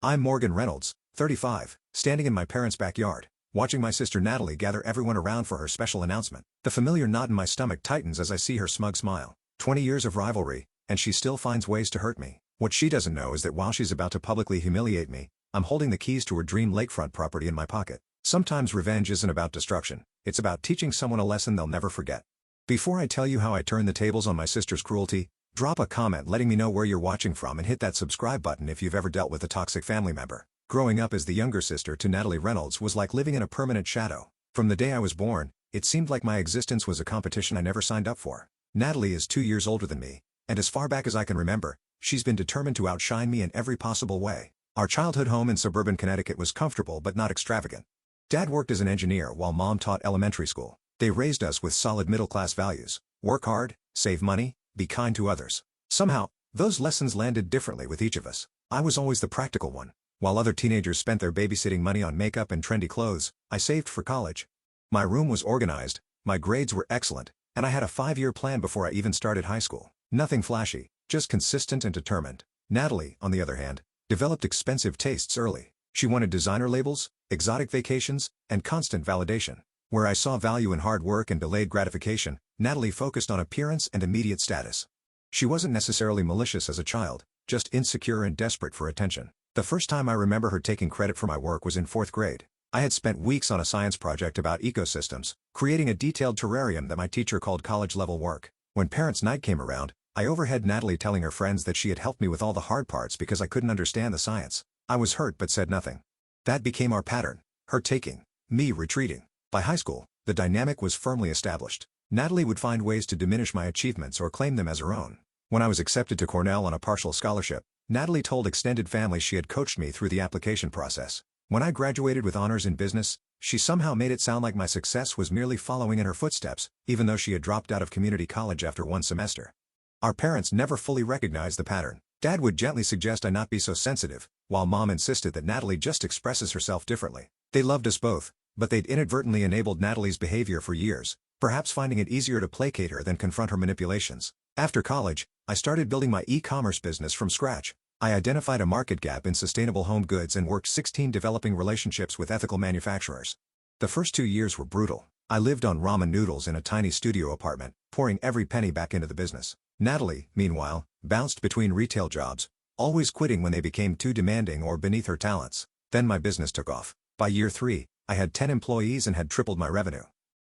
I'm Morgan Reynolds, 35, standing in my parents' backyard, watching my sister Natalie gather everyone around for her special announcement. The familiar knot in my stomach tightens as I see her smug smile. 20 years of rivalry, and she still finds ways to hurt me. What she doesn't know is that while she's about to publicly humiliate me, I'm holding the keys to her dream lakefront property in my pocket. Sometimes revenge isn't about destruction, it's about teaching someone a lesson they'll never forget. Before I tell you how I turned the tables on my sister's cruelty, drop a comment letting me know where you're watching from and hit that subscribe button if you've ever dealt with a toxic family member. Growing up as the younger sister to Natalie Reynolds was like living in a permanent shadow. From the day I was born, it seemed like my existence was a competition I never signed up for. Natalie is 2 years older than me, and as far back as I can remember, she's been determined to outshine me in every possible way. Our childhood home in suburban Connecticut was comfortable but not extravagant. Dad worked as an engineer while Mom taught elementary school. They raised us with solid middle-class values: work hard, save money, be kind to others. Somehow, those lessons landed differently with each of us. I was always the practical one. While other teenagers spent their babysitting money on makeup and trendy clothes, I saved for college. My room was organized, my grades were excellent, and I had a 5-year plan before I even started high school. Nothing flashy, just consistent and determined. Natalie, on the other hand, developed expensive tastes early. She wanted designer labels, exotic vacations, and constant validation. Where I saw value in hard work and delayed gratification, Natalie focused on appearance and immediate status. She wasn't necessarily malicious as a child, just insecure and desperate for attention. The first time I remember her taking credit for my work was in 4th grade. I had spent weeks on a science project about ecosystems, creating a detailed terrarium that my teacher called college-level work. When parents' night came around, I overheard Natalie telling her friends that she had helped me with all the hard parts because I couldn't understand the science. I was hurt but said nothing. That became our pattern: her taking, me retreating. By high school, the dynamic was firmly established. Natalie would find ways to diminish my achievements or claim them as her own. When I was accepted to Cornell on a partial scholarship, Natalie told extended family she had coached me through the application process. When I graduated with honors in business, she somehow made it sound like my success was merely following in her footsteps, even though she had dropped out of community college after 1 semester. Our parents never fully recognized the pattern. Dad would gently suggest I not be so sensitive, while Mom insisted that Natalie just expresses herself differently. They loved us both, but they'd inadvertently enabled Natalie's behavior for years, perhaps finding it easier to placate her than confront her manipulations. After college, I started building my e-commerce business from scratch. I identified a market gap in sustainable home goods and worked 16 developing relationships with ethical manufacturers. The first 2 years were brutal. I lived on ramen noodles in a tiny studio apartment, pouring every penny back into the business. Natalie, meanwhile, bounced between retail jobs, always quitting when they became too demanding or beneath her talents. Then my business took off. By year 3, I had 10 employees and had tripled my revenue.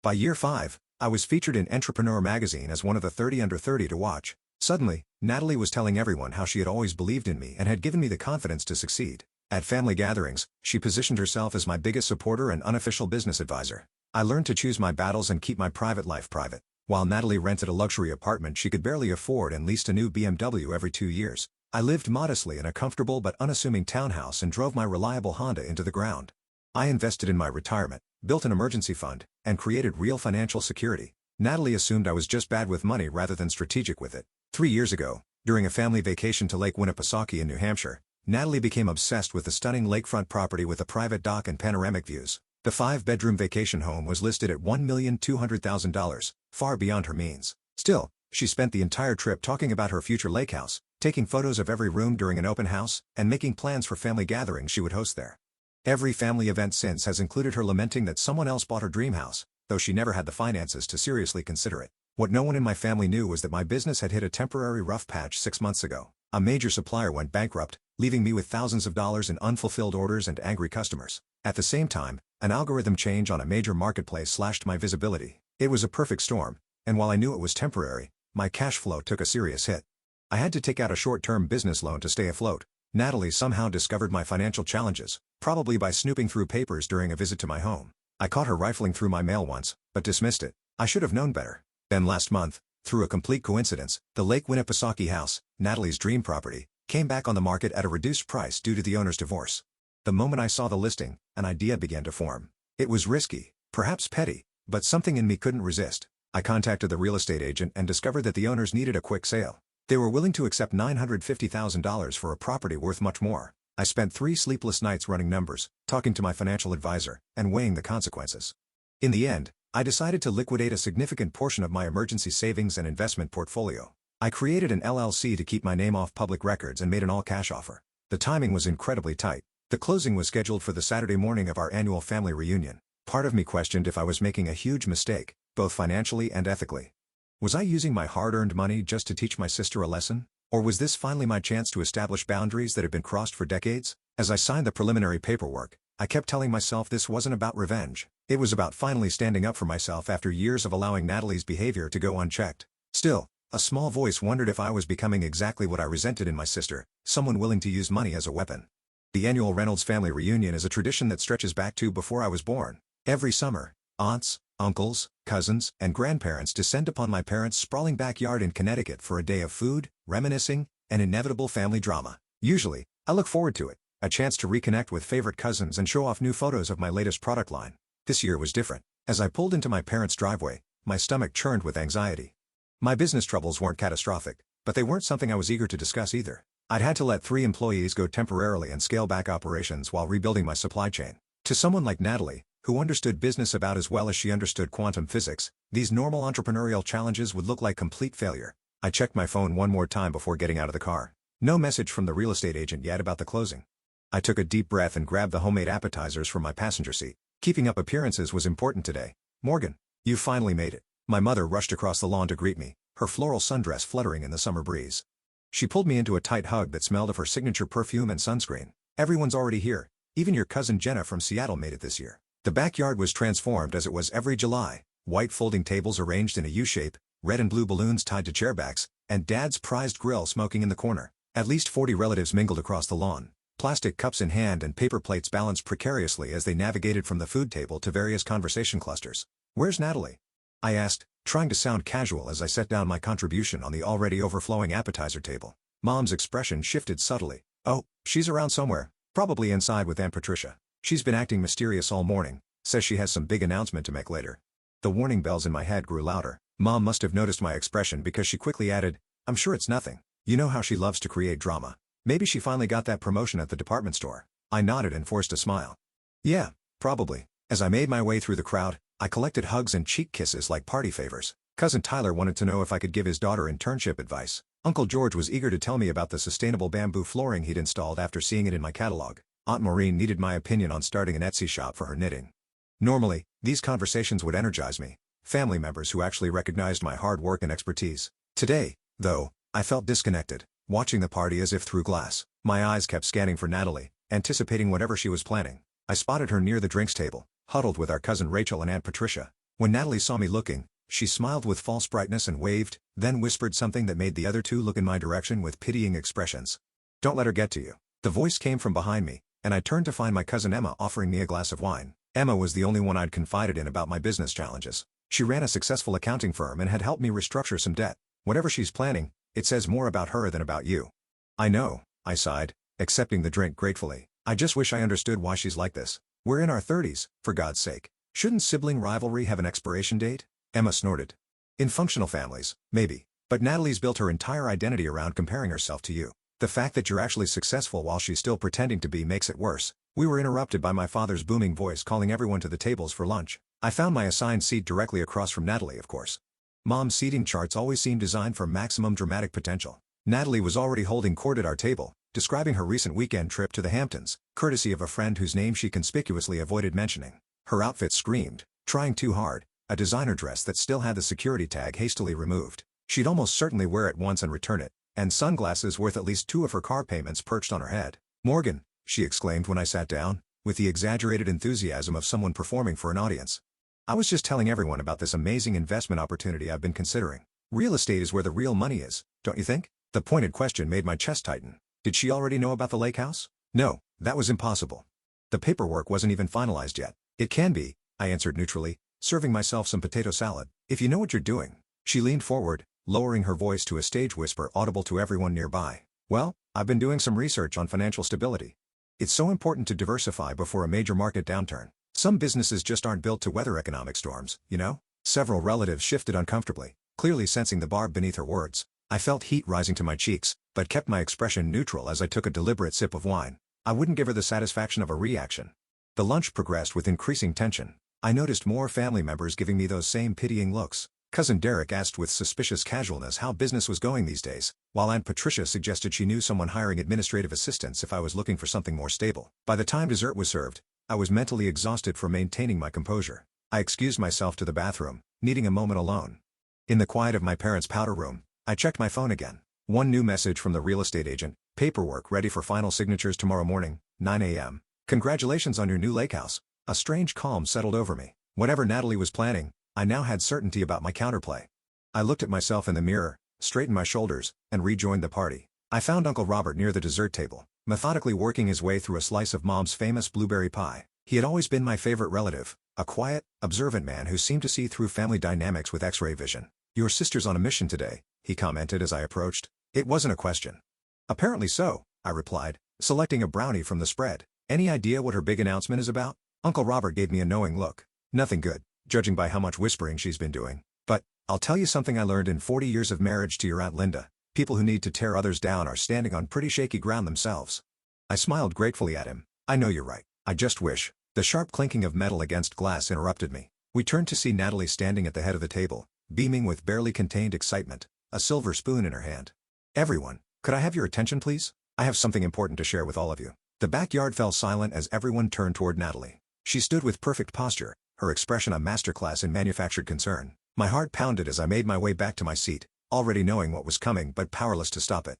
By year 5, I was featured in Entrepreneur magazine as one of the 30 under 30 to watch. Suddenly, Natalie was telling everyone how she had always believed in me and had given me the confidence to succeed. At family gatherings, she positioned herself as my biggest supporter and unofficial business advisor. I learned to choose my battles and keep my private life private. While Natalie rented a luxury apartment she could barely afford and leased a new BMW every 2 years, I lived modestly in a comfortable but unassuming townhouse and drove my reliable Honda into the ground. I invested in my retirement, built an emergency fund, and created real financial security. Natalie assumed I was just bad with money rather than strategic with it. 3 years ago, during a family vacation to Lake Winnipesaukee in New Hampshire, Natalie became obsessed with the stunning lakefront property with a private dock and panoramic views. The 5-bedroom vacation home was listed at $1,200,000, far beyond her means. Still, she spent the entire trip talking about her future lake house, taking photos of every room during an open house, and making plans for family gatherings she would host there. Every family event since has included her lamenting that someone else bought her dream house, though she never had the finances to seriously consider it. What no one in my family knew was that my business had hit a temporary rough patch 6 months ago. A major supplier went bankrupt, leaving me with thousands of dollars in unfulfilled orders and angry customers. At the same time, an algorithm change on a major marketplace slashed my visibility. It was a perfect storm, and while I knew it was temporary, my cash flow took a serious hit. I had to take out a short-term business loan to stay afloat. Natalie somehow discovered my financial challenges, probably by snooping through papers during a visit to my home. I caught her rifling through my mail once, but dismissed it. I should have known better. Then last month, through a complete coincidence, the Lake Winnipesaukee house, Natalie's dream property, came back on the market at a reduced price due to the owner's divorce. The moment I saw the listing, an idea began to form. It was risky, perhaps petty, but something in me couldn't resist. I contacted the real estate agent and discovered that the owners needed a quick sale. They were willing to accept $950,000 for a property worth much more. I spent 3 sleepless nights running numbers, talking to my financial advisor, and weighing the consequences. In the end, I decided to liquidate a significant portion of my emergency savings and investment portfolio. I created an LLC to keep my name off public records and made an all-cash offer. The timing was incredibly tight. The closing was scheduled for the Saturday morning of our annual family reunion. Part of me questioned if I was making a huge mistake, both financially and ethically. Was I using my hard-earned money just to teach my sister a lesson? Or was this finally my chance to establish boundaries that had been crossed for decades? As I signed the preliminary paperwork, I kept telling myself this wasn't about revenge. It was about finally standing up for myself after years of allowing Natalie's behavior to go unchecked. Still, a small voice wondered if I was becoming exactly what I resented in my sister, someone willing to use money as a weapon. The annual Reynolds family reunion is a tradition that stretches back to before I was born. Every summer, aunts, uncles, cousins, and grandparents descend upon my parents' sprawling backyard in Connecticut for a day of food, reminiscing, and inevitable family drama. Usually, I look forward to it, a chance to reconnect with favorite cousins and show off new photos of my latest product line. This year was different. As I pulled into my parents' driveway, my stomach churned with anxiety. My business troubles weren't catastrophic, but they weren't something I was eager to discuss either. I'd had to let 3 employees go temporarily and scale back operations while rebuilding my supply chain. To someone like Natalie, who understood business about as well as she understood quantum physics, these normal entrepreneurial challenges would look like complete failure. I checked my phone one more time before getting out of the car. No message from the real estate agent yet about the closing. I took a deep breath and grabbed the homemade appetizers from my passenger seat. Keeping up appearances was important today. "Morgan, you finally made it." My mother rushed across the lawn to greet me, her floral sundress fluttering in the summer breeze. She pulled me into a tight hug that smelled of her signature perfume and sunscreen. "Everyone's already here. Even your cousin Jenna from Seattle made it this year." The backyard was transformed as it was every July. White folding tables arranged in a U-shape, red and blue balloons tied to chairbacks, and Dad's prized grill smoking in the corner. At least 40 relatives mingled across the lawn, plastic cups in hand and paper plates balanced precariously as they navigated from the food table to various conversation clusters. "Where's Natalie?" I asked, trying to sound casual as I set down my contribution on the already overflowing appetizer table. Mom's expression shifted subtly. "Oh, she's around somewhere, probably inside with Aunt Patricia. She's been acting mysterious all morning, says she has some big announcement to make later." The warning bells in my head grew louder. Mom must have noticed my expression because she quickly added, "I'm sure it's nothing. You know how she loves to create drama. Maybe she finally got that promotion at the department store." I nodded and forced a smile. "Yeah, probably." As I made my way through the crowd, I collected hugs and cheek kisses like party favors. Cousin Tyler wanted to know if I could give his daughter internship advice. Uncle George was eager to tell me about the sustainable bamboo flooring he'd installed after seeing it in my catalog. Aunt Maureen needed my opinion on starting an Etsy shop for her knitting. Normally, these conversations would energize me, family members who actually recognized my hard work and expertise. Today, though, I felt disconnected, watching the party as if through glass. My eyes kept scanning for Natalie, anticipating whatever she was planning. I spotted her near the drinks table, huddled with our cousin Rachel and Aunt Patricia. When Natalie saw me looking, she smiled with false brightness and waved, then whispered something that made the other two look in my direction with pitying expressions. "Don't let her get to you." The voice came from behind me, and I turned to find my cousin Emma offering me a glass of wine. Emma was the only one I'd confided in about my business challenges. She ran a successful accounting firm and had helped me restructure some debt. "Whatever she's planning, it says more about her than about you." "I know," I sighed, accepting the drink gratefully. "I just wish I understood why she's like this. We're in our 30s, for God's sake. Shouldn't sibling rivalry have an expiration date?" Emma snorted. "In functional families, maybe. But Natalie's built her entire identity around comparing herself to you. The fact that you're actually successful while she's still pretending to be makes it worse." We were interrupted by my father's booming voice calling everyone to the tables for lunch. I found my assigned seat directly across from Natalie, of course. Mom's seating charts always seemed designed for maximum dramatic potential. Natalie was already holding court at our table, describing her recent weekend trip to the Hamptons, courtesy of a friend whose name she conspicuously avoided mentioning. Her outfit screamed, "Trying too hard," a designer dress that still had the security tag hastily removed. She'd almost certainly wear it once and return it, and sunglasses worth at least 2 of her car payments perched on her head. "Morgan," she exclaimed when I sat down, with the exaggerated enthusiasm of someone performing for an audience. "I was just telling everyone about this amazing investment opportunity I've been considering. Real estate is where the real money is, don't you think?" The pointed question made my chest tighten. Did she already know about the lake house? No, that was impossible. The paperwork wasn't even finalized yet. "It can be," I answered neutrally, serving myself some potato salad, "if you know what you're doing." She leaned forward, lowering her voice to a stage whisper audible to everyone nearby. "Well, I've been doing some research on financial stability. It's so important to diversify before a major market downturn. Some businesses just aren't built to weather economic storms, you know?" Several relatives shifted uncomfortably, clearly sensing the barb beneath her words. I felt heat rising to my cheeks, but kept my expression neutral as I took a deliberate sip of wine. I wouldn't give her the satisfaction of a reaction. The lunch progressed with increasing tension. I noticed more family members giving me those same pitying looks. Cousin Derek asked with suspicious casualness how business was going these days, while Aunt Patricia suggested she knew someone hiring administrative assistants if I was looking for something more stable. By the time dessert was served, I was mentally exhausted from maintaining my composure. I excused myself to the bathroom, needing a moment alone. In the quiet of my parents' powder room, I checked my phone again. One new message from the real estate agent: paperwork ready for final signatures tomorrow morning, 9 a.m. Congratulations on your new lake house. A strange calm settled over me. Whatever Natalie was planning, I now had certainty about my counterplay. I looked at myself in the mirror, straightened my shoulders, and rejoined the party. I found Uncle Robert near the dessert table, methodically working his way through a slice of Mom's famous blueberry pie. He had always been my favorite relative, a quiet, observant man who seemed to see through family dynamics with X-ray vision. "Your sister's on a mission today," he commented as I approached. It wasn't a question. "Apparently so," I replied, selecting a brownie from the spread. "Any idea what her big announcement is about?" Uncle Robert gave me a knowing look. "Nothing good, judging by how much whispering she's been doing. But I'll tell you something I learned in 40 years of marriage to your Aunt Linda. People who need to tear others down are standing on pretty shaky ground themselves." I smiled gratefully at him. "I know you're right. I just wish." The sharp clinking of metal against glass interrupted me. We turned to see Natalie standing at the head of the table, beaming with barely contained excitement, a silver spoon in her hand. "Everyone, could I have your attention please? I have something important to share with all of you." The backyard fell silent as everyone turned toward Natalie. She stood with perfect posture, her expression a masterclass in manufactured concern. My heart pounded as I made my way back to my seat, already knowing what was coming but powerless to stop it.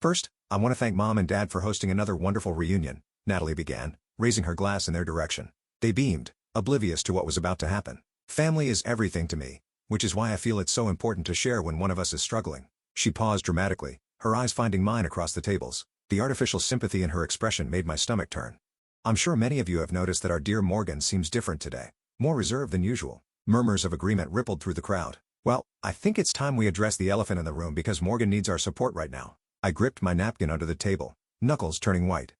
"First, I want to thank Mom and Dad for hosting another wonderful reunion," Natalie began, raising her glass in their direction. They beamed, oblivious to what was about to happen. "Family is everything to me, which is why I feel it's so important to share when one of us is struggling." She paused dramatically, her eyes finding mine across the tables. The artificial sympathy in her expression made my stomach turn. "I'm sure many of you have noticed that our dear Morgan seems different today. More reserved than usual." Murmurs of agreement rippled through the crowd. "Well, I think it's time we address the elephant in the room because Morgan needs our support right now." I gripped my napkin under the table, knuckles turning white.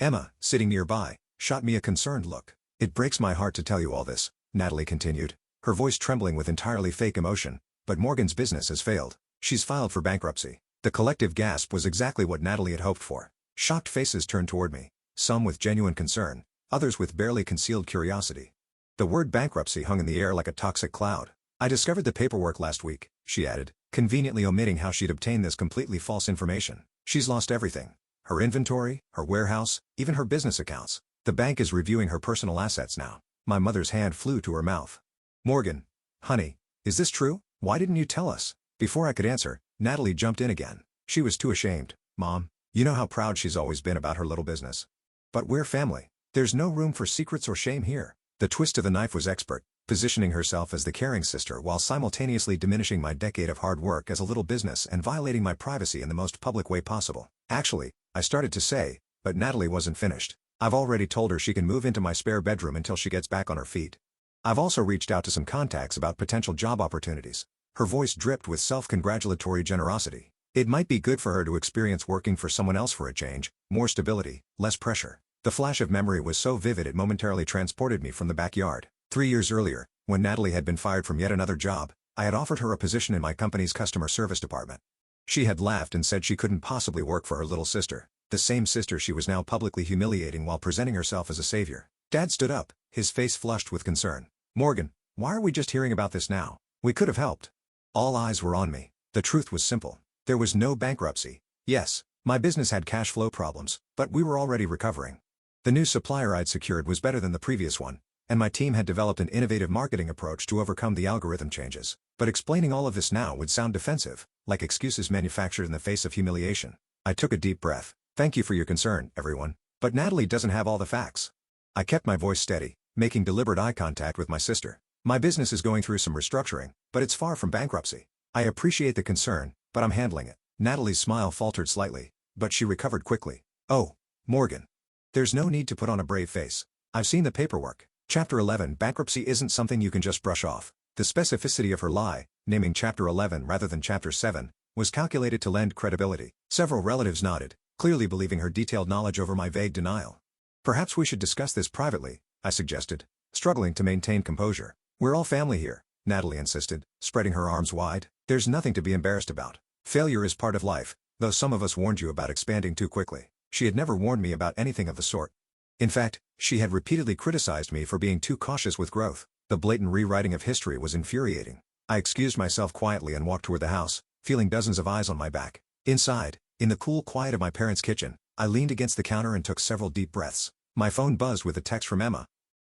Emma, sitting nearby, shot me a concerned look. "It breaks my heart to tell you all this," Natalie continued, her voice trembling with entirely fake emotion, "but Morgan's business has failed. She's filed for bankruptcy." The collective gasp was exactly what Natalie had hoped for. Shocked faces turned toward me, some with genuine concern, others with barely concealed curiosity. The word bankruptcy hung in the air like a toxic cloud. "I discovered the paperwork last week," she added, conveniently omitting how she'd obtained this completely false information. "She's lost everything. Her inventory, her warehouse, even her business accounts. The bank is reviewing her personal assets now." My mother's hand flew to her mouth. "Morgan, honey, is this true? Why didn't you tell us?" Before I could answer, Natalie jumped in again. She was too ashamed. "Mom, you know how proud she's always been about her little business. But we're family. There's no room for secrets or shame here." The twist of the knife was expert, positioning herself as the caring sister while simultaneously diminishing my decade of hard work as a little business and violating my privacy in the most public way possible. "Actually," I started to say, but Natalie wasn't finished. "I've already told her she can move into my spare bedroom until she gets back on her feet. I've also reached out to some contacts about potential job opportunities." Her voice dripped with self-congratulatory generosity. "It might be good for her to experience working for someone else for a change, more stability, less pressure." The flash of memory was so vivid it momentarily transported me from the backyard. 3 years earlier, when Natalie had been fired from yet another job, I had offered her a position in my company's customer service department. She had laughed and said she couldn't possibly work for her little sister, the same sister she was now publicly humiliating while presenting herself as a savior. Dad stood up, his face flushed with concern. "Morgan, why are we just hearing about this now? We could have helped." All eyes were on me. The truth was simple. There was no bankruptcy. Yes, my business had cash flow problems, but we were already recovering. The new supplier I'd secured was better than the previous one, and my team had developed an innovative marketing approach to overcome the algorithm changes. But explaining all of this now would sound defensive, like excuses manufactured in the face of humiliation. I took a deep breath. "Thank you for your concern, everyone. But Natalie doesn't have all the facts." I kept my voice steady, making deliberate eye contact with my sister. "My business is going through some restructuring, but it's far from bankruptcy. I appreciate the concern, but I'm handling it." Natalie's smile faltered slightly, but she recovered quickly. "Oh, Morgan. There's no need to put on a brave face. I've seen the paperwork. Chapter 11 bankruptcy isn't something you can just brush off." The specificity of her lie, naming Chapter 11 rather than Chapter 7, was calculated to lend credibility. Several relatives nodded, clearly believing her detailed knowledge over my vague denial. "Perhaps we should discuss this privately," I suggested, struggling to maintain composure. "We're all family here," Natalie insisted, spreading her arms wide. "There's nothing to be embarrassed about. Failure is part of life, though some of us warned you about expanding too quickly." She had never warned me about anything of the sort. In fact, she had repeatedly criticized me for being too cautious with growth. The blatant rewriting of history was infuriating. I excused myself quietly and walked toward the house, feeling dozens of eyes on my back. Inside, in the cool quiet of my parents' kitchen, I leaned against the counter and took several deep breaths. My phone buzzed with a text from Emma.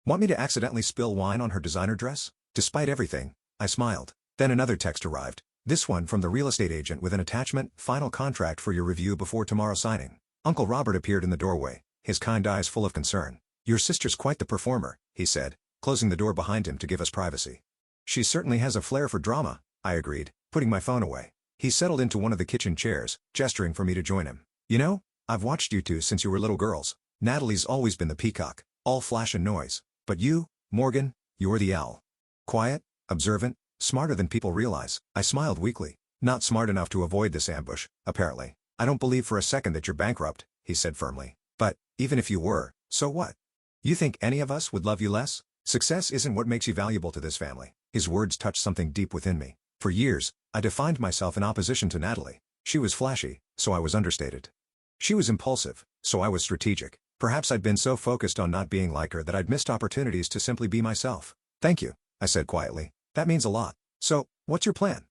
Want me to accidentally spill wine on her designer dress? Despite everything, I smiled. Then another text arrived. This one from the real estate agent with an attachment, final contract for your review before tomorrow signing. Uncle Robert appeared in the doorway, his kind eyes full of concern. Your sister's quite the performer, he said, closing the door behind him to give us privacy. She certainly has a flair for drama, I agreed, putting my phone away. He settled into one of the kitchen chairs, gesturing for me to join him. You know, I've watched you two since you were little girls. Natalie's always been the peacock, all flash and noise. But you, Morgan, you're the owl. Quiet, observant, smarter than people realize. I smiled weakly. Not smart enough to avoid this ambush, apparently. I don't believe for a second that you're bankrupt, he said firmly. But, even if you were, so what? You think any of us would love you less? Success isn't what makes you valuable to this family. His words touched something deep within me. For years, I defined myself in opposition to Natalie. She was flashy, so I was understated. She was impulsive, so I was strategic. Perhaps I'd been so focused on not being like her that I'd missed opportunities to simply be myself. Thank you, I said quietly. That means a lot. So, what's your plan?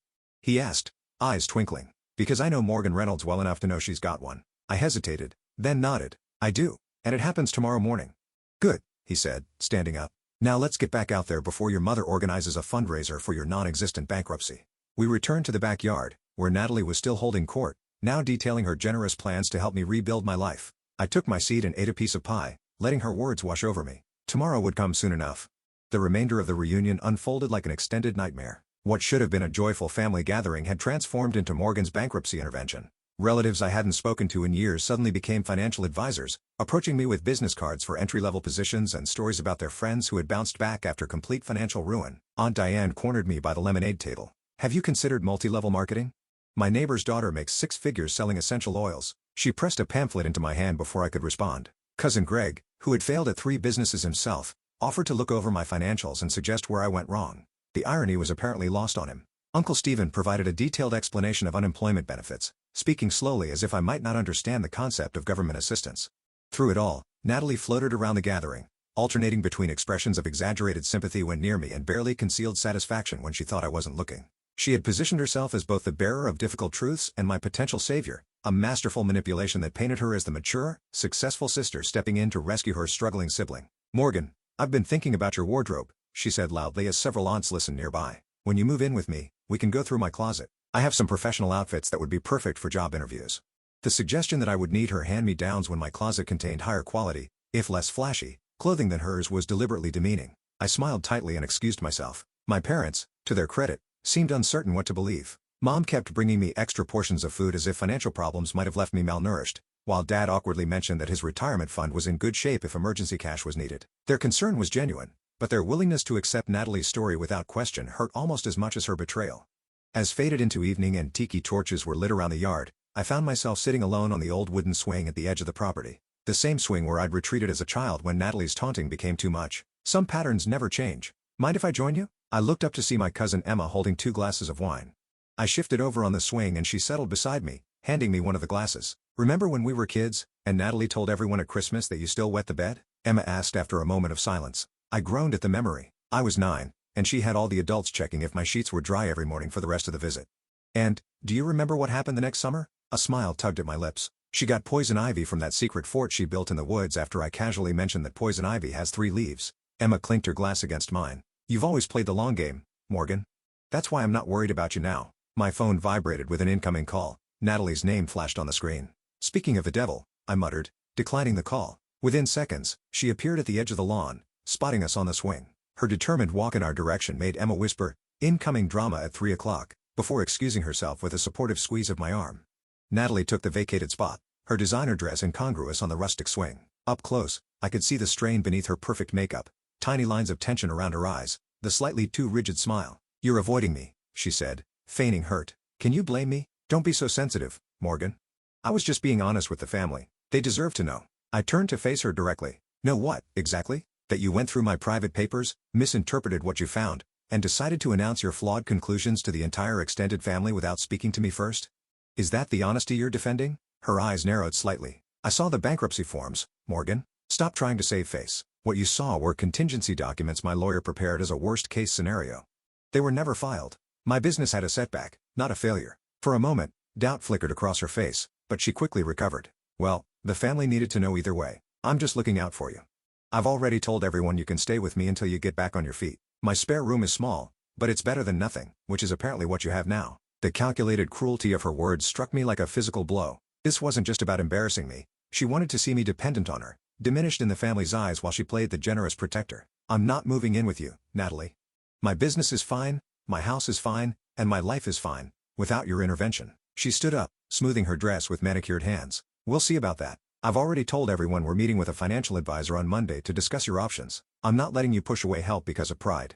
He asked, eyes twinkling. Because I know Morgan Reynolds well enough to know she's got one. I hesitated, then nodded. I do, and it happens tomorrow morning. Good, he said, standing up. Now let's get back out there before your mother organizes a fundraiser for your non-existent bankruptcy. We returned to the backyard, where Natalie was still holding court, now detailing her generous plans to help me rebuild my life. I took my seat and ate a piece of pie, letting her words wash over me. Tomorrow would come soon enough. The remainder of the reunion unfolded like an extended nightmare. What should have been a joyful family gathering had transformed into Morgan's bankruptcy intervention. Relatives I hadn't spoken to in years suddenly became financial advisors, approaching me with business cards for entry-level positions and stories about their friends who had bounced back after complete financial ruin. Aunt Diane cornered me by the lemonade table. Have you considered multi-level marketing? My neighbor's daughter makes 6 figures selling essential oils. She pressed a pamphlet into my hand before I could respond. Cousin Greg, who had failed at 3 businesses himself, offered to look over my financials and suggest where I went wrong. The irony was apparently lost on him. Uncle Stephen provided a detailed explanation of unemployment benefits, speaking slowly as if I might not understand the concept of government assistance. Through it all, Natalie floated around the gathering, alternating between expressions of exaggerated sympathy when near me and barely concealed satisfaction when she thought I wasn't looking. She had positioned herself as both the bearer of difficult truths and my potential savior, a masterful manipulation that painted her as the mature, successful sister stepping in to rescue her struggling sibling. Morgan, I've been thinking about your wardrobe, she said loudly as several aunts listened nearby. When you move in with me, we can go through my closet. I have some professional outfits that would be perfect for job interviews. The suggestion that I would need her hand-me-downs when my closet contained higher quality, if less flashy, clothing than hers was deliberately demeaning. I smiled tightly and excused myself. My parents, to their credit, seemed uncertain what to believe. Mom kept bringing me extra portions of food as if financial problems might have left me malnourished, while Dad awkwardly mentioned that his retirement fund was in good shape if emergency cash was needed. Their concern was genuine, but their willingness to accept Natalie's story without question hurt almost as much as her betrayal. As faded into evening and tiki torches were lit around the yard, I found myself sitting alone on the old wooden swing at the edge of the property. The same swing where I'd retreated as a child when Natalie's taunting became too much. Some patterns never change. Mind if I join you? I looked up to see my cousin Emma holding 2 glasses of wine. I shifted over on the swing and she settled beside me, handing me one of the glasses. Remember when we were kids, and Natalie told everyone at Christmas that you still wet the bed? Emma asked after a moment of silence. I groaned at the memory. I was 9, and she had all the adults checking if my sheets were dry every morning for the rest of the visit. And, do you remember what happened the next summer? A smile tugged at my lips. She got poison ivy from that secret fort she built in the woods after I casually mentioned that poison ivy has 3 leaves. Emma clinked her glass against mine. You've always played the long game, Morgan. That's why I'm not worried about you now. My phone vibrated with an incoming call. Natalie's name flashed on the screen. Speaking of the devil, I muttered, declining the call. Within seconds, she appeared at the edge of the lawn, spotting us on the swing. Her determined walk in our direction made Emma whisper, "Incoming drama at 3 o'clock," before excusing herself with a supportive squeeze of my arm. Natalie took the vacated spot, her designer dress incongruous on the rustic swing. Up close, I could see the strain beneath her perfect makeup, tiny lines of tension around her eyes, the slightly too rigid smile. "You're avoiding me," she said, feigning hurt. "Can you blame me? Don't be so sensitive, Morgan. I was just being honest with the family. They deserve to know." I turned to face her directly. "Know what, exactly? That you went through my private papers, misinterpreted what you found, and decided to announce your flawed conclusions to the entire extended family without speaking to me first? Is that the honesty you're defending?" Her eyes narrowed slightly. "I saw the bankruptcy forms, Morgan. Stop trying to save face. What you saw were contingency documents my lawyer prepared as a worst-case scenario. They were never filed. My business had a setback, not a failure. For a moment, doubt flickered across her face, but she quickly recovered. Well, the family needed to know either way. I'm just looking out for you. I've already told everyone you can stay with me until you get back on your feet. My spare room is small, but it's better than nothing, which is apparently what you have now. The calculated cruelty of her words struck me like a physical blow. This wasn't just about embarrassing me. She wanted to see me dependent on her, diminished in the family's eyes while she played the generous protector. I'm not moving in with you, Natalie. My business is fine, my house is fine, and my life is fine, without your intervention. She stood up, smoothing her dress with manicured hands. We'll see about that. I've already told everyone we're meeting with a financial advisor on Monday to discuss your options. I'm not letting you push away help because of pride.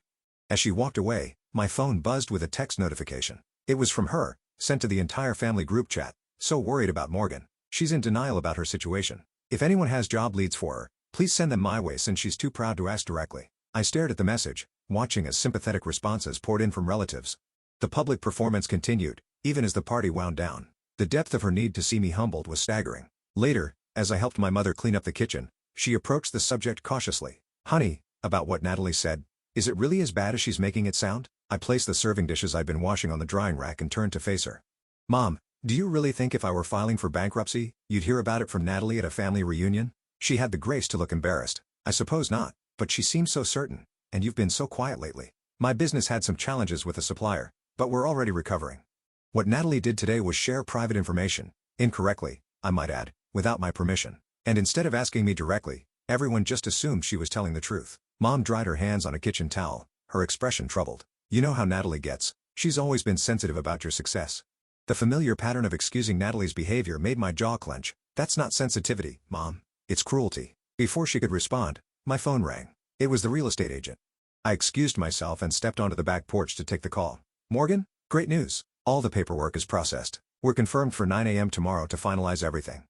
As she walked away, my phone buzzed with a text notification. It was from her, sent to the entire family group chat. So worried about Morgan. She's in denial about her situation. If anyone has job leads for her, please send them my way since she's too proud to ask directly. I stared at the message, watching as sympathetic responses poured in from relatives. The public performance continued, even as the party wound down. The depth of her need to see me humbled was staggering. Later, as I helped my mother clean up the kitchen, she approached the subject cautiously. Honey, about what Natalie said, is it really as bad as she's making it sound? I placed the serving dishes I'd been washing on the drying rack and turned to face her. Mom, do you really think if I were filing for bankruptcy, you'd hear about it from Natalie at a family reunion? She had the grace to look embarrassed. I suppose not, but she seems so certain, and you've been so quiet lately. My business had some challenges with a supplier, but we're already recovering. What Natalie did today was share private information, incorrectly, I might add, without my permission. And instead of asking me directly, everyone just assumed she was telling the truth. Mom dried her hands on a kitchen towel, her expression troubled. You know how Natalie gets. She's always been sensitive about your success. The familiar pattern of excusing Natalie's behavior made my jaw clench. That's not sensitivity, Mom. It's cruelty. Before she could respond, my phone rang. It was the real estate agent. I excused myself and stepped onto the back porch to take the call. Morgan, great news. All the paperwork is processed. We're confirmed for 9 a.m. tomorrow to finalize everything.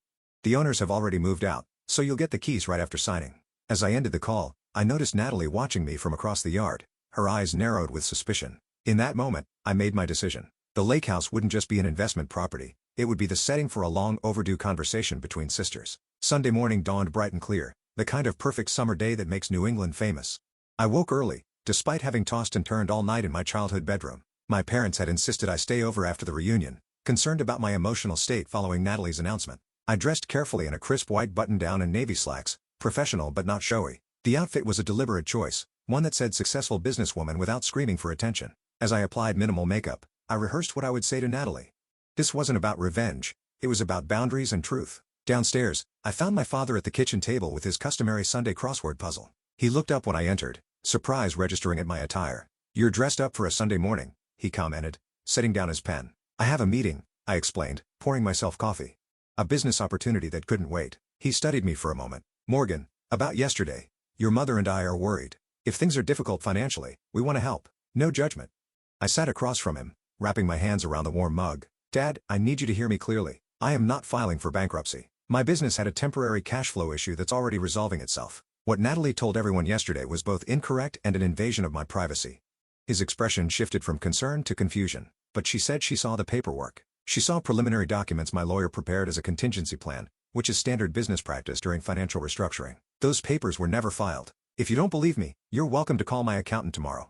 The owners have already moved out, so you'll get the keys right after signing. As I ended the call, I noticed Natalie watching me from across the yard. Her eyes narrowed with suspicion. In that moment, I made my decision. The lake house wouldn't just be an investment property, it would be the setting for a long overdue conversation between sisters. Sunday morning dawned bright and clear, the kind of perfect summer day that makes New England famous. I woke early, despite having tossed and turned all night in my childhood bedroom. My parents had insisted I stay over after the reunion, concerned about my emotional state following Natalie's announcement. I dressed carefully in a crisp white button-down and navy slacks, professional but not showy. The outfit was a deliberate choice, one that said successful businesswoman without screaming for attention. As I applied minimal makeup, I rehearsed what I would say to Natalie. This wasn't about revenge, it was about boundaries and truth. Downstairs, I found my father at the kitchen table with his customary Sunday crossword puzzle. He looked up when I entered, surprise registering at my attire. You're dressed up for a Sunday morning, he commented, setting down his pen. I have a meeting, I explained, pouring myself coffee. A business opportunity that couldn't wait. He studied me for a moment. Morgan, about yesterday. Your mother and I are worried. If things are difficult financially, we want to help. No judgment. I sat across from him, wrapping my hands around the warm mug. Dad, I need you to hear me clearly. I am not filing for bankruptcy. My business had a temporary cash flow issue that's already resolving itself. What Natalie told everyone yesterday was both incorrect and an invasion of my privacy. His expression shifted from concern to confusion, but she said she saw the paperwork. She saw preliminary documents my lawyer prepared as a contingency plan, which is standard business practice during financial restructuring. Those papers were never filed. If you don't believe me, you're welcome to call my accountant tomorrow.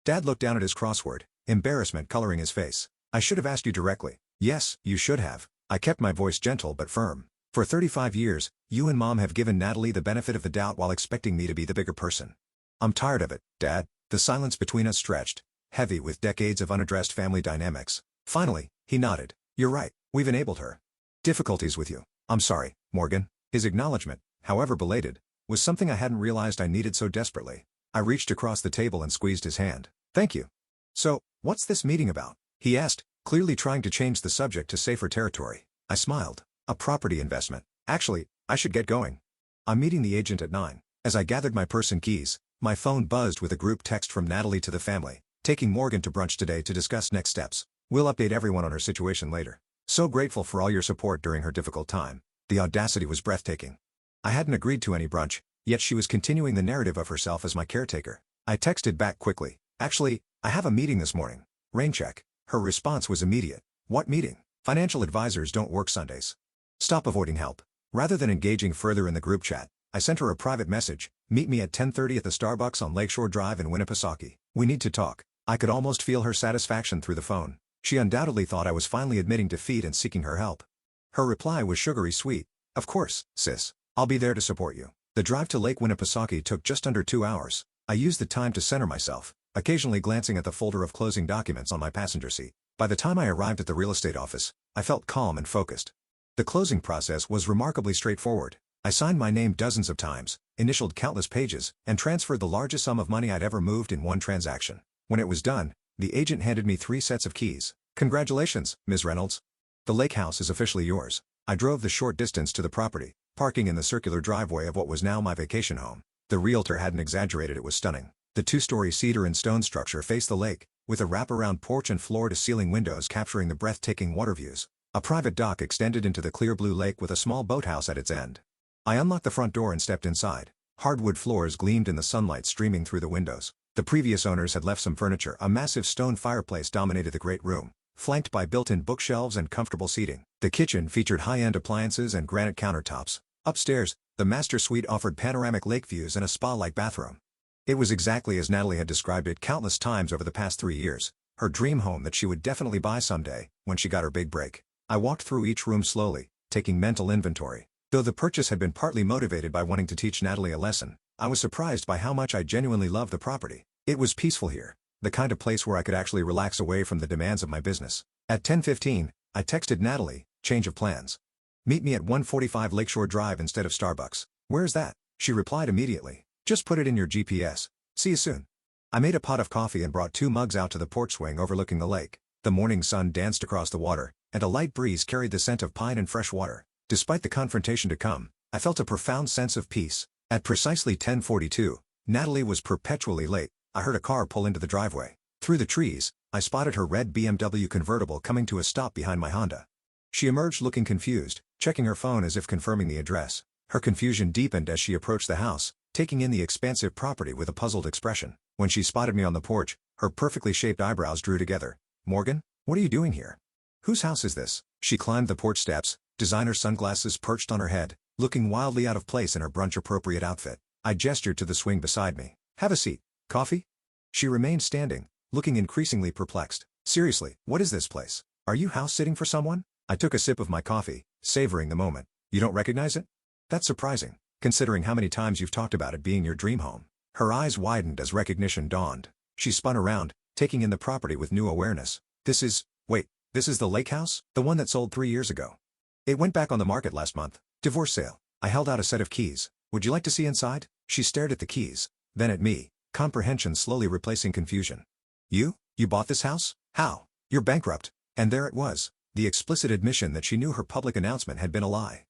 Dad looked down at his crossword, embarrassment coloring his face. I should have asked you directly. Yes, you should have. I kept my voice gentle but firm. For 35 years, you and Mom have given Natalie the benefit of the doubt while expecting me to be the bigger person. I'm tired of it, Dad. The silence between us stretched, heavy with decades of unaddressed family dynamics. Finally, he nodded. You're right, we've enabled her. Difficulties with you. I'm sorry, Morgan. His acknowledgement, however belated, was something I hadn't realized I needed so desperately. I reached across the table and squeezed his hand. Thank you. So, what's this meeting about? He asked, clearly trying to change the subject to safer territory. I smiled. A property investment. Actually, I should get going. I'm meeting the agent at 9. As I gathered my purse and keys, my phone buzzed with a group text from Natalie to the family, taking Morgan to brunch today to discuss next steps. We'll update everyone on her situation later. So grateful for all your support during her difficult time. The audacity was breathtaking. I hadn't agreed to any brunch, yet she was continuing the narrative of herself as my caretaker. I texted back quickly. Actually, I have a meeting this morning. Rain check. Her response was immediate. What meeting? Financial advisors don't work Sundays. Stop avoiding help. Rather than engaging further in the group chat, I sent her a private message. Meet me at 10:30 at the Starbucks on Lakeshore Drive in Winnipesaukee. We need to talk. I could almost feel her satisfaction through the phone. She undoubtedly thought I was finally admitting defeat and seeking her help. Her reply was sugary sweet. Of course, sis. I'll be there to support you. The drive to Lake Winnipesaukee took just under 2 hours. I used the time to center myself, occasionally glancing at the folder of closing documents on my passenger seat. By the time I arrived at the real estate office, I felt calm and focused. The closing process was remarkably straightforward. I signed my name dozens of times, initialed countless pages, and transferred the largest sum of money I'd ever moved in one transaction. When it was done, the agent handed me 3 sets of keys. Congratulations, Ms. Reynolds. The lake house is officially yours. I drove the short distance to the property, parking in the circular driveway of what was now my vacation home. The realtor hadn't exaggerated, it was stunning. The 2-story cedar and stone structure faced the lake, with a wraparound porch and floor-to-ceiling windows capturing the breathtaking water views. A private dock extended into the clear blue lake with a small boathouse at its end. I unlocked the front door and stepped inside. Hardwood floors gleamed in the sunlight streaming through the windows. The previous owners had left some furniture. A massive stone fireplace dominated the great room, flanked by built-in bookshelves and comfortable seating. The kitchen featured high-end appliances and granite countertops. Upstairs, the master suite offered panoramic lake views and a spa-like bathroom. It was exactly as Natalie had described it countless times over the past 3 years, her dream home that she would definitely buy someday, when she got her big break. I walked through each room slowly, taking mental inventory. Though the purchase had been partly motivated by wanting to teach Natalie a lesson, I was surprised by how much I genuinely loved the property. It was peaceful here, the kind of place where I could actually relax away from the demands of my business. At 10:15, I texted Natalie, change of plans. Meet me at 145 Lakeshore Drive instead of Starbucks. Where's that? She replied immediately. Just put it in your GPS. See you soon. I made a pot of coffee and brought 2 mugs out to the porch swing overlooking the lake. The morning sun danced across the water, and a light breeze carried the scent of pine and fresh water. Despite the confrontation to come, I felt a profound sense of peace. At precisely 10:42, Natalie was perpetually late. I heard a car pull into the driveway. Through the trees, I spotted her red BMW convertible coming to a stop behind my Honda. She emerged looking confused, checking her phone as if confirming the address. Her confusion deepened as she approached the house, taking in the expansive property with a puzzled expression. When she spotted me on the porch, her perfectly shaped eyebrows drew together. Morgan, what are you doing here? Whose house is this? She climbed the porch steps, designer sunglasses perched on her head, looking wildly out of place in her brunch-appropriate outfit. I gestured to the swing beside me. Have a seat. Coffee? She remained standing, looking increasingly perplexed. Seriously, what is this place? Are you house-sitting for someone? I took a sip of my coffee, savoring the moment. You don't recognize it? That's surprising, considering how many times you've talked about it being your dream home. Her eyes widened as recognition dawned. She spun around, taking in the property with new awareness. This is the lake house? The one that sold 3 years ago. It went back on the market last month. Divorce sale. I held out a set of keys. Would you like to see inside? She stared at the keys, then at me, comprehension slowly replacing confusion. You bought this house? How? You're bankrupt. And there it was, the explicit admission that she knew her public announcement had been a lie.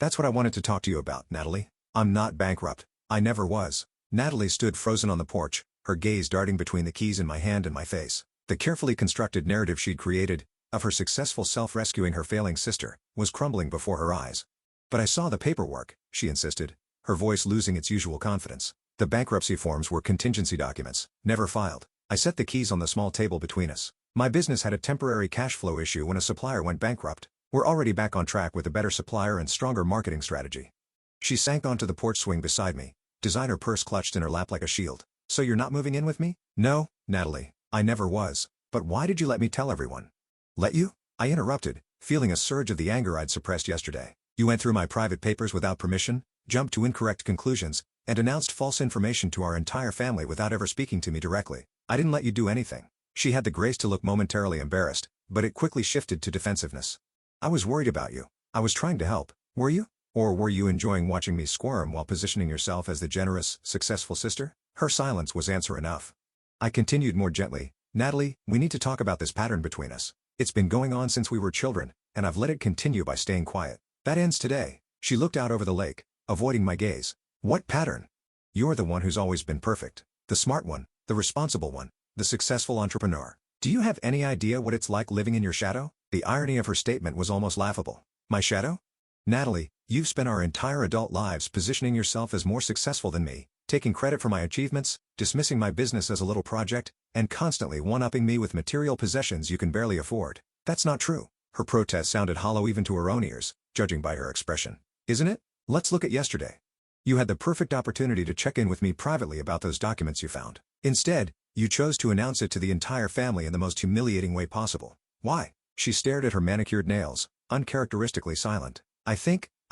That's what I wanted to talk to you about, Natalie. I'm not bankrupt. I never was. Natalie stood frozen on the porch, her gaze darting between the keys in my hand and my face. The carefully constructed narrative she'd created, of her successful self-rescuing her failing sister, was crumbling before her eyes. But I saw the paperwork, she insisted, her voice losing its usual confidence. The bankruptcy forms were contingency documents, never filed. I set the keys on the small table between us. My business had a temporary cash flow issue when a supplier went bankrupt. We're already back on track with a better supplier and stronger marketing strategy. She sank onto the porch swing beside me, designer purse clutched in her lap like a shield. So you're not moving in with me? No, Natalie, I never was. But why did you let me tell everyone? Let you? I interrupted, feeling a surge of the anger I'd suppressed yesterday. You went through my private papers without permission, jumped to incorrect conclusions, and announced false information to our entire family without ever speaking to me directly. I didn't let you do anything. She had the grace to look momentarily embarrassed, but it quickly shifted to defensiveness. I was worried about you. I was trying to help. Were you? Or were you enjoying watching me squirm while positioning yourself as the generous, successful sister? Her silence was answer enough. I continued more gently. Natalie, we need to talk about this pattern between us. It's been going on since we were children, and I've let it continue by staying quiet. That ends today. She looked out over the lake, avoiding my gaze. What pattern? You're the one who's always been perfect. The smart one, the responsible one, the successful entrepreneur. Do you have any idea what it's like living in your shadow? The irony of her statement was almost laughable. My shadow? Natalie, you've spent our entire adult lives positioning yourself as more successful than me, taking credit for my achievements, dismissing my business as a little project, and constantly one-upping me with material possessions you can barely afford. That's not true. Her protest sounded hollow even to her own ears, judging by her expression. Isn't it? Let's look at yesterday. You had the perfect opportunity to check in with me privately about those documents you found. Instead, You chose to announce it to the entire family in the most humiliating way possible. Why? She stared at her manicured nails, uncharacteristically silent. I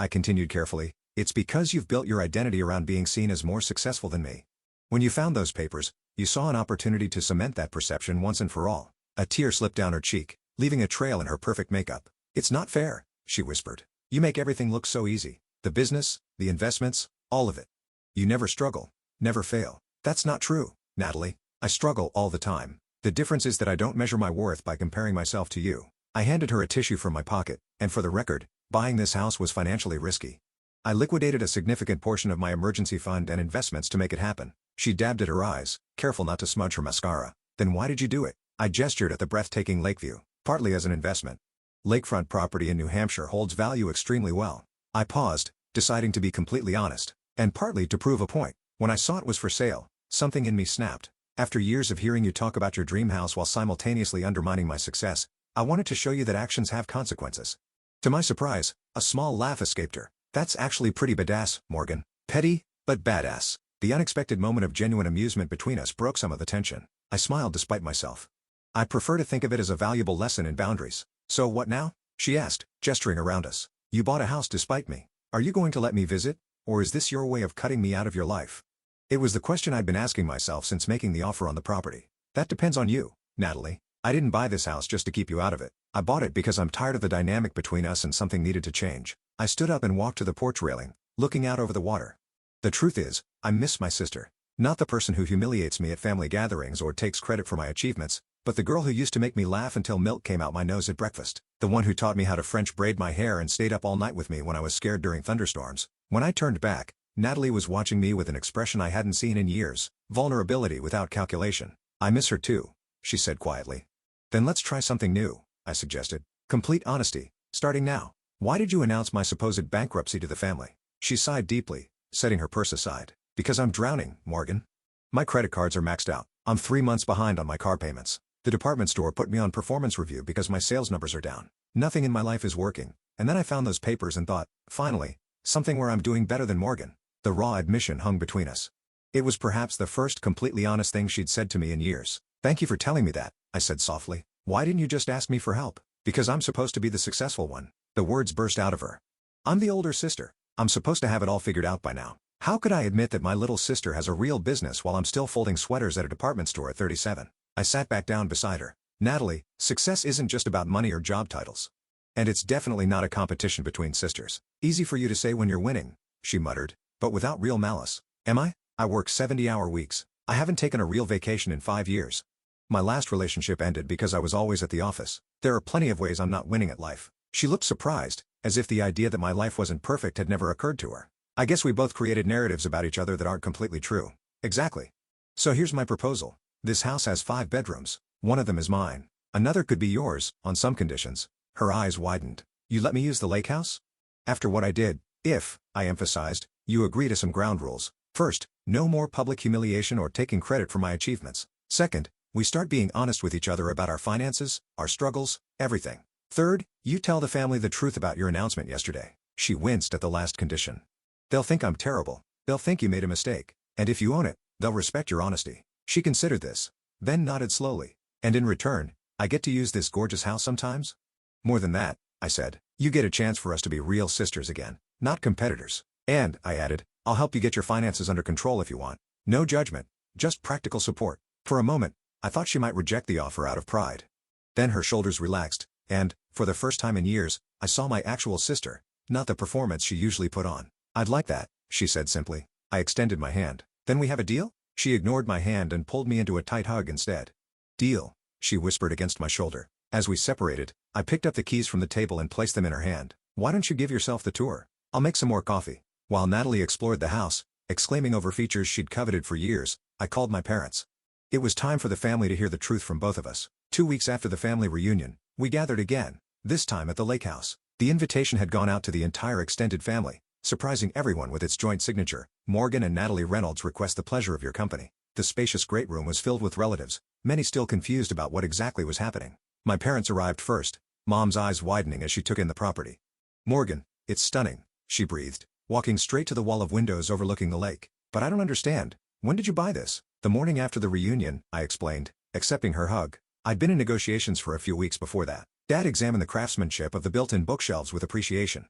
continued carefully, it's because you've built your identity around being seen as more successful than me. When you found those papers, you saw an opportunity to cement that perception once and for all. A tear slipped down her cheek, leaving a trail in her perfect makeup. It's not fair, she whispered. You make everything look so easy. The business, the investments, all of it. You never struggle, never fail. That's not true, Natalie. I struggle all the time. The difference is that I don't measure my worth by comparing myself to you. I handed her a tissue from my pocket, and for the record, buying this house was financially risky. I liquidated a significant portion of my emergency fund and investments to make it happen. She dabbed at her eyes, careful not to smudge her mascara. Then why did you do it? I gestured at the breathtaking Lakeview, partly as an investment. Lakefront property in New Hampshire holds value extremely well. I paused, deciding to be completely honest, and partly to prove a point. When I saw it was for sale, something in me snapped. After years of hearing you talk about your dream house while simultaneously undermining my success, I wanted to show you that actions have consequences. To my surprise, a small laugh escaped her. That's actually pretty badass, Morgan. Petty, but badass. The unexpected moment of genuine amusement between us broke some of the tension. I smiled despite myself. I prefer to think of it as a valuable lesson in boundaries. So what now? She asked, gesturing around us. You bought a house despite me. Are you going to let me visit? Or is this your way of cutting me out of your life? It was the question I'd been asking myself since making the offer on the property. That depends on you, Natalie. I didn't buy this house just to keep you out of it. I bought it because I'm tired of the dynamic between us and something needed to change. I stood up and walked to the porch railing, looking out over the water. The truth is, I miss my sister. Not the person who humiliates me at family gatherings or takes credit for my achievements, but the girl who used to make me laugh until milk came out my nose at breakfast. The one who taught me how to French braid my hair and stayed up all night with me when I was scared during thunderstorms. When I turned back, Natalie was watching me with an expression I hadn't seen in years, vulnerability without calculation. I miss her too, she said quietly. Then let's try something new, I suggested. Complete honesty, starting now. Why did you announce my supposed bankruptcy to the family? She sighed deeply, setting her purse aside. Because I'm drowning, Morgan. My credit cards are maxed out. I'm 3 months behind on my car payments. The department store put me on performance review because my sales numbers are down. Nothing in my life is working. And then I found those papers and thought, finally, something where I'm doing better than Morgan. The raw admission hung between us. It was perhaps the first completely honest thing she'd said to me in years. Thank you for telling me that, I said softly. Why didn't you just ask me for help? Because I'm supposed to be the successful one. The words burst out of her. I'm the older sister. I'm supposed to have it all figured out by now. How could I admit that my little sister has a real business while I'm still folding sweaters at a department store at 37? I sat back down beside her. Natalie, success isn't just about money or job titles. And it's definitely not a competition between sisters. Easy for you to say when you're winning, she muttered, but without real malice. Am I? I work 70-hour weeks. I haven't taken a real vacation in 5 years. My last relationship ended because I was always at the office. There are plenty of ways I'm not winning at life. She looked surprised, as if the idea that my life wasn't perfect had never occurred to her. I guess we both created narratives about each other that aren't completely true. Exactly. So here's my proposal. This house has 5 bedrooms. One of them is mine. Another could be yours, on some conditions. Her eyes widened. You let me use the lake house? After what I did, if, I emphasized, you agree to some ground rules. First, no more public humiliation or taking credit for my achievements. Second, we start being honest with each other about our finances, our struggles, everything. Third, you tell the family the truth about your announcement yesterday. She winced at the last condition. They'll think I'm terrible. They'll think you made a mistake. And if you own it, they'll respect your honesty. She considered this, then nodded slowly. And in return, I get to use this gorgeous house sometimes? More than that, I said. You get a chance for us to be real sisters again, not competitors. And, I added, I'll help you get your finances under control if you want. No judgment, just practical support. For a moment, I thought she might reject the offer out of pride. Then her shoulders relaxed, and, for the first time in years, I saw my actual sister, not the performance she usually put on. I'd like that, she said simply. I extended my hand. Then we have a deal? She ignored my hand and pulled me into a tight hug instead. Deal, she whispered against my shoulder. As we separated, I picked up the keys from the table and placed them in her hand. Why don't you give yourself the tour? I'll make some more coffee. While Natalie explored the house, exclaiming over features she'd coveted for years, I called my parents. It was time for the family to hear the truth from both of us. 2 weeks after the family reunion, we gathered again, this time at the lake house. The invitation had gone out to the entire extended family, surprising everyone with its joint signature. Morgan and Natalie Reynolds request the pleasure of your company. The spacious great room was filled with relatives, many still confused about what exactly was happening. My parents arrived first, Mom's eyes widening as she took in the property. Morgan, it's stunning, she breathed, walking straight to the wall of windows overlooking the lake. But I don't understand. When did you buy this? The morning after the reunion, I explained, accepting her hug. I'd been in negotiations for a few weeks before that. Dad examined the craftsmanship of the built-in bookshelves with appreciation.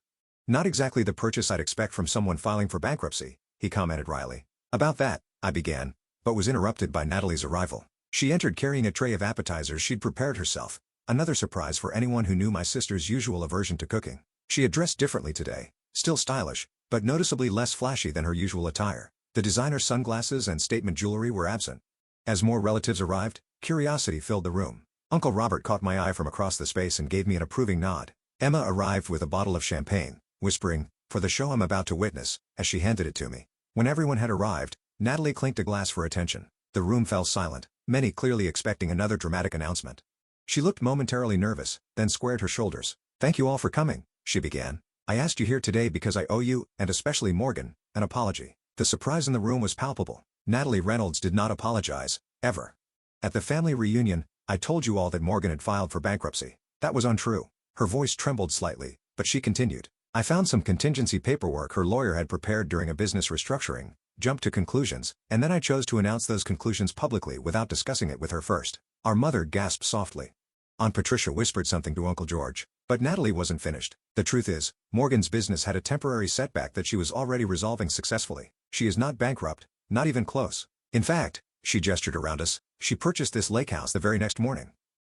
Not exactly the purchase I'd expect from someone filing for bankruptcy, he commented wryly. About that, I began, but was interrupted by Natalie's arrival. She entered carrying a tray of appetizers she'd prepared herself, another surprise for anyone who knew my sister's usual aversion to cooking. She had dressed differently today, still stylish, but noticeably less flashy than her usual attire. The designer sunglasses and statement jewelry were absent. As more relatives arrived, curiosity filled the room. Uncle Robert caught my eye from across the space and gave me an approving nod. Emma arrived with a bottle of champagne, whispering, "For the show I'm about to witness," as she handed it to me. When everyone had arrived, Natalie clinked a glass for attention. The room fell silent, many clearly expecting another dramatic announcement. She looked momentarily nervous, then squared her shoulders. "Thank you all for coming," she began. "I asked you here today because I owe you, and especially Morgan, an apology." The surprise in the room was palpable. Natalie Reynolds did not apologize, ever. "At the family reunion, I told you all that Morgan had filed for bankruptcy. That was untrue." Her voice trembled slightly, but she continued. "I found some contingency paperwork her lawyer had prepared during a business restructuring, jumped to conclusions, and then I chose to announce those conclusions publicly without discussing it with her first." Our mother gasped softly. Aunt Patricia whispered something to Uncle George, but Natalie wasn't finished. "The truth is, Morgan's business had a temporary setback that she was already resolving successfully. She is not bankrupt, not even close. In fact," she gestured around us, "she purchased this lake house the very next morning."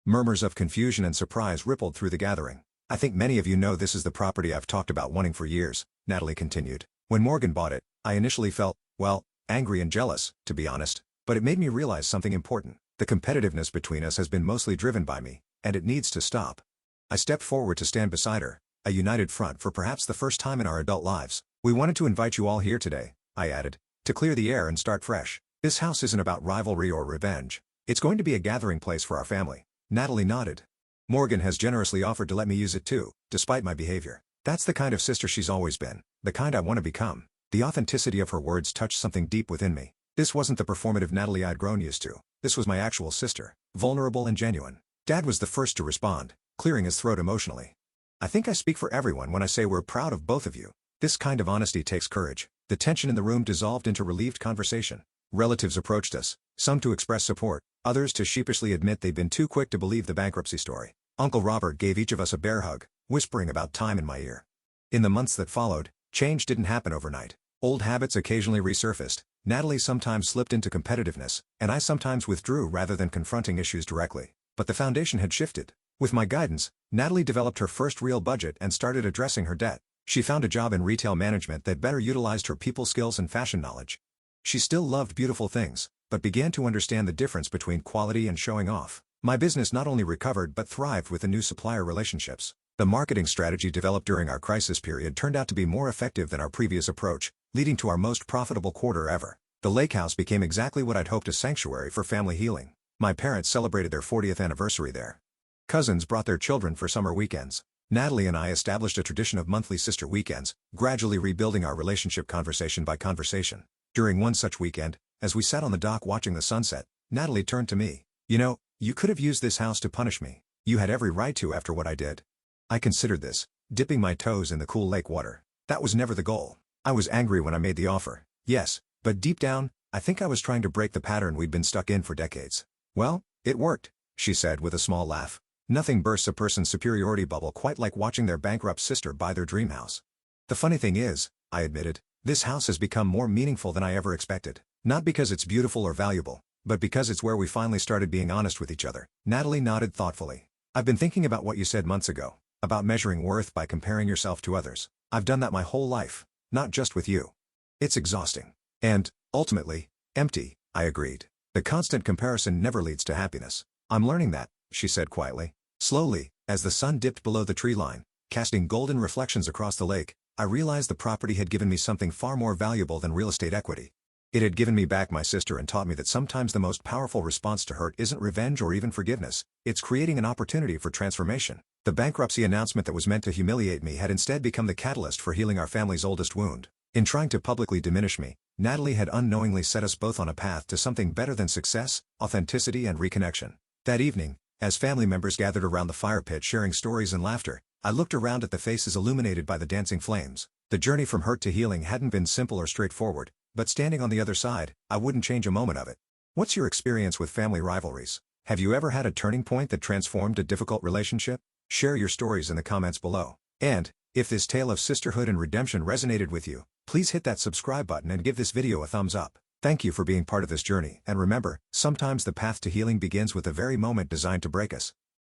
Murmurs of confusion and surprise rippled through the gathering. "I think many of you know this is the property I've talked about wanting for years," Natalie continued. "When Morgan bought it, I initially felt, well, angry and jealous, to be honest. But it made me realize something important. The competitiveness between us has been mostly driven by me, and it needs to stop." I stepped forward to stand beside her, a united front for perhaps the first time in our adult lives. "We wanted to invite you all here today," I added, "to clear the air and start fresh. This house isn't about rivalry or revenge. It's going to be a gathering place for our family." Natalie nodded. "Morgan has generously offered to let me use it too, despite my behavior. That's the kind of sister she's always been, the kind I want to become." The authenticity of her words touched something deep within me. This wasn't the performative Natalie I'd grown used to. This was my actual sister, vulnerable and genuine. Dad was the first to respond, clearing his throat emotionally. "I think I speak for everyone when I say we're proud of both of you. This kind of honesty takes courage." The tension in the room dissolved into relieved conversation. Relatives approached us, some to express support, others to sheepishly admit they'd been too quick to believe the bankruptcy story. Uncle Robert gave each of us a bear hug, whispering about time in my ear. In the months that followed, change didn't happen overnight. Old habits occasionally resurfaced. Natalie sometimes slipped into competitiveness, and I sometimes withdrew rather than confronting issues directly. But the foundation had shifted. With my guidance, Natalie developed her first real budget and started addressing her debt. She found a job in retail management that better utilized her people skills and fashion knowledge. She still loved beautiful things, but began to understand the difference between quality and showing off. My business not only recovered but thrived with the new supplier relationships. The marketing strategy developed during our crisis period turned out to be more effective than our previous approach, leading to our most profitable quarter ever. The lake house became exactly what I'd hoped, a sanctuary for family healing. My parents celebrated their 40th anniversary there. Cousins brought their children for summer weekends. Natalie and I established a tradition of monthly sister weekends, gradually rebuilding our relationship conversation by conversation. During one such weekend, as we sat on the dock watching the sunset, Natalie turned to me. "You know, you could have used this house to punish me. You had every right to after what I did." I considered this, dipping my toes in the cool lake water. That was never the goal. I was angry when I made the offer, yes, but deep down, I think I was trying to break the pattern we'd been stuck in for decades. "Well, it worked," she said with a small laugh. "Nothing bursts a person's superiority bubble quite like watching their bankrupt sister buy their dream house." "The funny thing is," I admitted, "this house has become more meaningful than I ever expected. Not because it's beautiful or valuable, but because it's where we finally started being honest with each other." Natalie nodded thoughtfully. "I've been thinking about what you said months ago, about measuring worth by comparing yourself to others. I've done that my whole life, not just with you. It's exhausting. And, ultimately, empty," I agreed. "The constant comparison never leads to happiness." "I'm learning that," she said quietly. Slowly, as the sun dipped below the tree line, casting golden reflections across the lake, I realized the property had given me something far more valuable than real estate equity. It had given me back my sister and taught me that sometimes the most powerful response to hurt isn't revenge or even forgiveness, it's creating an opportunity for transformation. The bankruptcy announcement that was meant to humiliate me had instead become the catalyst for healing our family's oldest wound. In trying to publicly diminish me, Natalie had unknowingly set us both on a path to something better than success, authenticity and reconnection. That evening, as family members gathered around the fire pit sharing stories and laughter, I looked around at the faces illuminated by the dancing flames. The journey from hurt to healing hadn't been simple or straightforward, but standing on the other side, I wouldn't change a moment of it. What's your experience with family rivalries? Have you ever had a turning point that transformed a difficult relationship? Share your stories in the comments below. And, if this tale of sisterhood and redemption resonated with you, please hit that subscribe button and give this video a thumbs up. Thank you for being part of this journey, and remember, sometimes the path to healing begins with the very moment designed to break us.